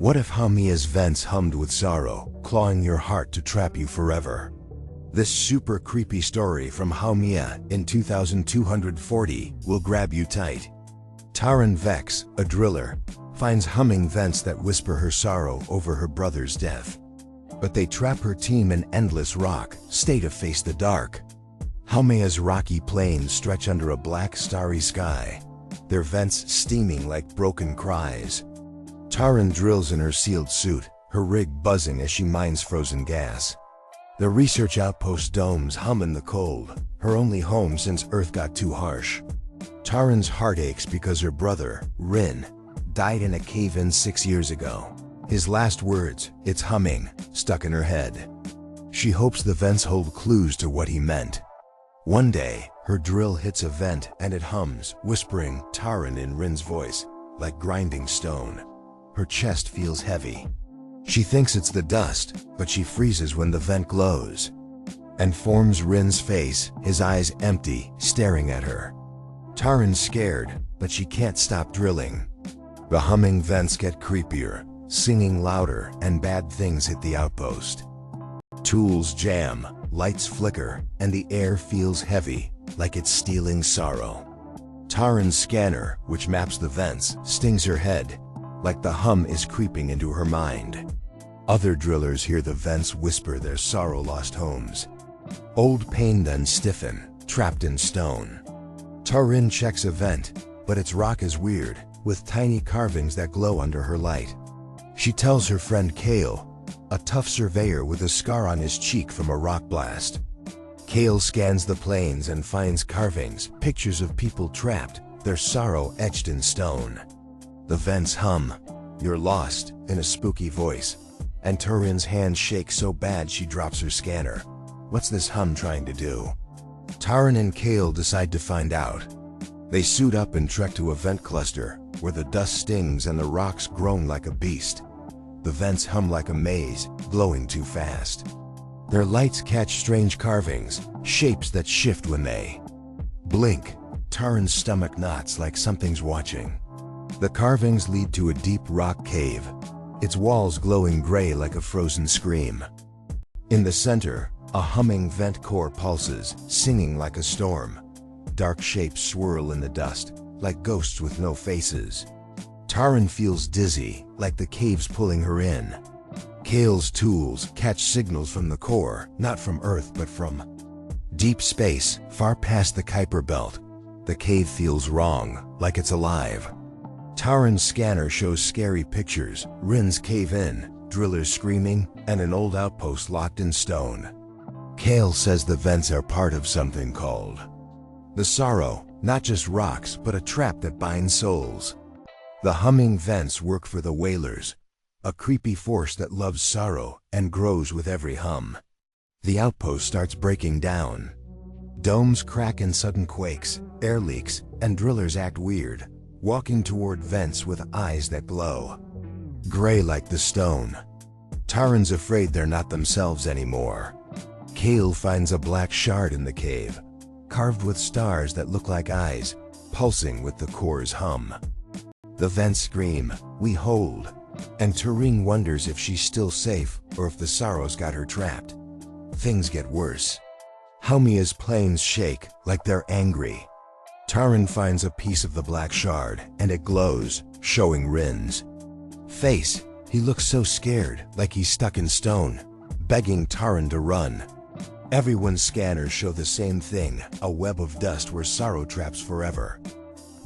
What if Haumea's vents hummed with sorrow, clawing your heart to trap you forever? This super creepy story from Haumea in 2240 will grab you tight. Taryn Vex, a driller, finds humming vents that whisper her sorrow over her brother's death. But they trap her team in endless rock, stay to face the dark. Haumea's rocky plains stretch under a black starry sky, their vents steaming like broken cries. Taryn drills in her sealed suit, her rig buzzing as she mines frozen gas. The research outpost domes hum in the cold, her only home since Earth got too harsh. Taryn's heart aches because her brother, Rin, died in a cave-in 6 years ago. His last words, "It's humming," stuck in her head. She hopes the vents hold clues to what he meant. One day, her drill hits a vent and it hums, whispering Taryn in Rin's voice, like grinding stone. Her chest feels heavy. She thinks it's the dust, but she freezes when the vent glows and forms Rin's face, his eyes empty, staring at her. Taryn's scared, but she can't stop drilling. The humming vents get creepier, singing louder, and bad things hit the outpost. Tools jam, lights flicker, and the air feels heavy, like it's stealing sorrow. Taryn's scanner, which maps the vents, stings her head, like the hum is creeping into her mind. Other drillers hear the vents whisper their sorrow-lost homes. Old pain then stiffen, trapped in stone. Taryn checks a vent, but its rock is weird, with tiny carvings that glow under her light. She tells her friend Kale, a tough surveyor with a scar on his cheek from a rock blast. Kale scans the plains and finds carvings, pictures of people trapped, their sorrow etched in stone. The vents hum, "You're lost," in a spooky voice, and Taryn's hand shakes so bad she drops her scanner. What's this hum trying to do? Taryn and Kale decide to find out. They suit up and trek to a vent cluster, where the dust stings and the rocks groan like a beast. The vents hum like a maze, glowing too fast. Their lights catch strange carvings, shapes that shift when they blink. Taryn's stomach knots like something's watching. The carvings lead to a deep rock cave, its walls glowing gray like a frozen scream. In the center, a humming vent core pulses, singing like a storm. Dark shapes swirl in the dust, like ghosts with no faces. Taryn feels dizzy, like the cave's pulling her in. Kale's tools catch signals from the core, not from Earth but from deep space, far past the Kuiper belt. The cave feels wrong, like it's alive. Taryn's scanner shows scary pictures, Rin's cave-in, drillers screaming, and an old outpost locked in stone. Kale says the vents are part of something called the sorrow, not just rocks but a trap that binds souls. The humming vents work for the Wailers, a creepy force that loves sorrow and grows with every hum. The outpost starts breaking down. Domes crack in sudden quakes, air leaks, and drillers act weird, walking toward vents with eyes that glow gray like the stone. Taryn's afraid they're not themselves anymore. Kale finds a black shard in the cave, carved with stars that look like eyes, pulsing with the core's hum. The vents scream, "We hold," and Taryn wonders if she's still safe or if the sorrow's got her trapped. Things get worse. Haumea's plains shake like they're angry. Taryn finds a piece of the black shard, and it glows, showing Rin's face. He looks so scared, like he's stuck in stone, begging Taryn to run. Everyone's scanners show the same thing, a web of dust where sorrow traps forever.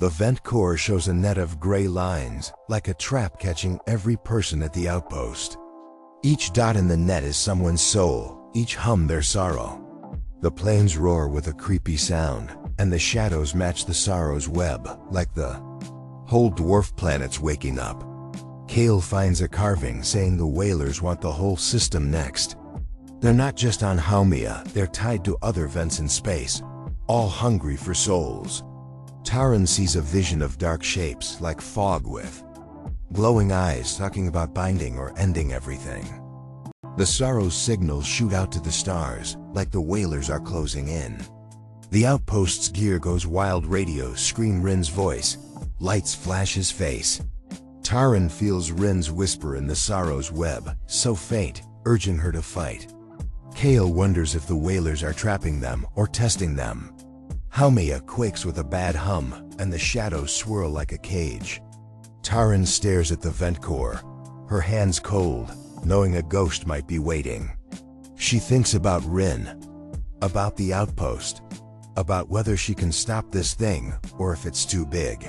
The vent core shows a net of gray lines, like a trap catching every person at the outpost. Each dot in the net is someone's soul, each hum their sorrow. The plains roar with a creepy sound, and the shadows match the sorrow's web, like the whole dwarf planet's waking up. Kale finds a carving saying the Wailers want the whole system next. They're not just on Haumea, they're tied to other vents in space, all hungry for souls. Taryn sees a vision of dark shapes like fog with glowing eyes talking about binding or ending everything. The sorrow's signals shoot out to the stars, like the Wailers are closing in. The outpost's gear goes wild, radios scream Rin's voice, lights flash his face. Taryn feels Rin's whisper in the sorrow's web, so faint, urging her to fight. Kale wonders if the Wailers are trapping them or testing them. Haumea quakes with a bad hum, and the shadows swirl like a cage. Taryn stares at the vent core, her hands cold, knowing a ghost might be waiting. She thinks about Rin, about the outpost, about whether she can stop this thing or if it's too big.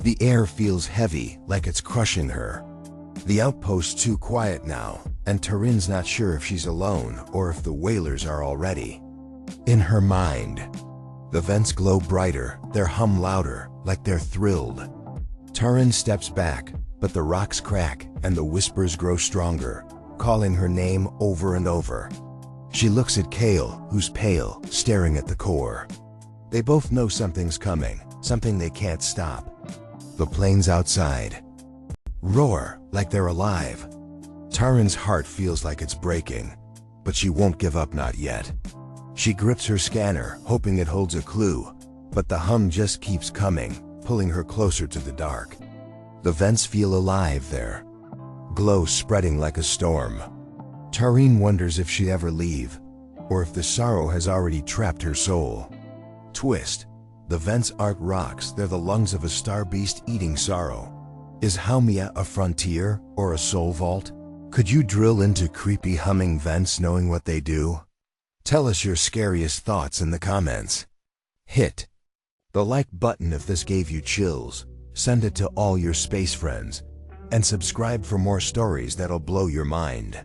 The air feels heavy, like it's crushing her. The outpost's too quiet now, and Taryn's not sure if she's alone or if the Wailers are already. In her mind, the vents glow brighter, their hum louder, like they're thrilled. Taryn steps back, but the rocks crack and the whispers grow stronger, calling her name over and over. She looks at Kale, who's pale, staring at the core. They both know something's coming, something they can't stop. The planes outside roar like they're alive. Taryn's heart feels like it's breaking, but she won't give up, not yet. She grips her scanner, hoping it holds a clue, but the hum just keeps coming, pulling her closer to the dark. The vents feel alive there, glow spreading like a storm. Taryn wonders if she'd ever leave, or if the sorrow has already trapped her soul. Twist. The vents aren't rocks, they're the lungs of a star beast eating sorrow. Is Haumea a frontier or a soul vault? Could you drill into creepy humming vents knowing what they do? Tell us your scariest thoughts in the comments. Hit the like button if this gave you chills, send it to all your space friends, and subscribe for more stories that'll blow your mind.